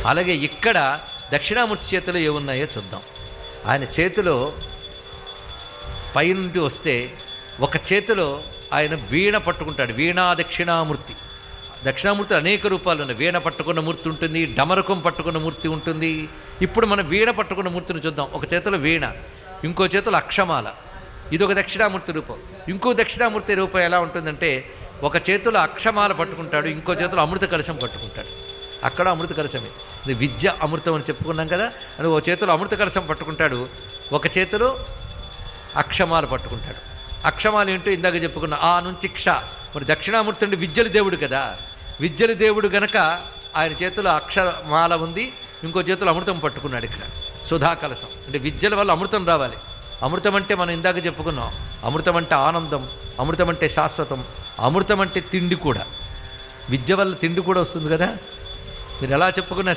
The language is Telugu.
అలాగే ఇక్కడ దక్షిణామూర్తి చేతిలో ఏమున్నాయో చూద్దాం. ఆయన చేతిలో పైనుండి వస్తే ఒక చేతిలో ఆయన వీణ పట్టుకుంటాడు. వీణా దక్షిణామూర్తి. దక్షిణామూర్తి అనేక రూపాలు ఉన్నాయి. వీణ పట్టుకున్న మూర్తి ఉంటుంది, డమరకం పట్టుకున్న మూర్తి ఉంటుంది. ఇప్పుడు మనం వీణ పట్టుకున్న మూర్తిని చూద్దాం. ఒక చేతిలో వీణ, ఇంకో చేతిలో అక్షమాల. ఇది ఒక దక్షిణామూర్తి రూపం. ఇంకో దక్షిణామూర్తి రూపం ఎలా ఉంటుందంటే, ఒక చేతిలో అక్షమాల పట్టుకుంటాడు, ఇంకో చేతిలో అమృత కలశం పట్టుకుంటాడు. అక్కడ అమృత కలశమే. ఇది విద్య అమృతం అని చెప్పుకున్నాం కదా. అది ఒక చేతిలో అమృత కలశం పట్టుకుంటాడు, ఒక చేతిలో అక్షమాల పట్టుకుంటాడు. అక్షమాలు ఏంటో ఇందాక చెప్పుకున్నా, ఆ నుంచి క్ష. మరి దక్షిణామూర్తి అంటే విద్యల దేవుడు కదా. విద్యల దేవుడు గనక ఆయన చేతిలో అక్షమాల ఉంది, ఇంకో చేతిలో అమృతం పట్టుకున్నాడు. ఇక్కడ సుధా కలశం అంటే విద్యల వల్ల అమృతం రావాలి. అమృతం అంటే మనం ఇందాక చెప్పుకున్నాం, అమృతం అంటే ఆనందం, అమృతం అంటే శాశ్వతం, అమృతం అంటే తిండి కూడా. విద్య వల్ల తిండి కూడా వస్తుంది కదా. మీరు ఎలా చెప్పుకున్నా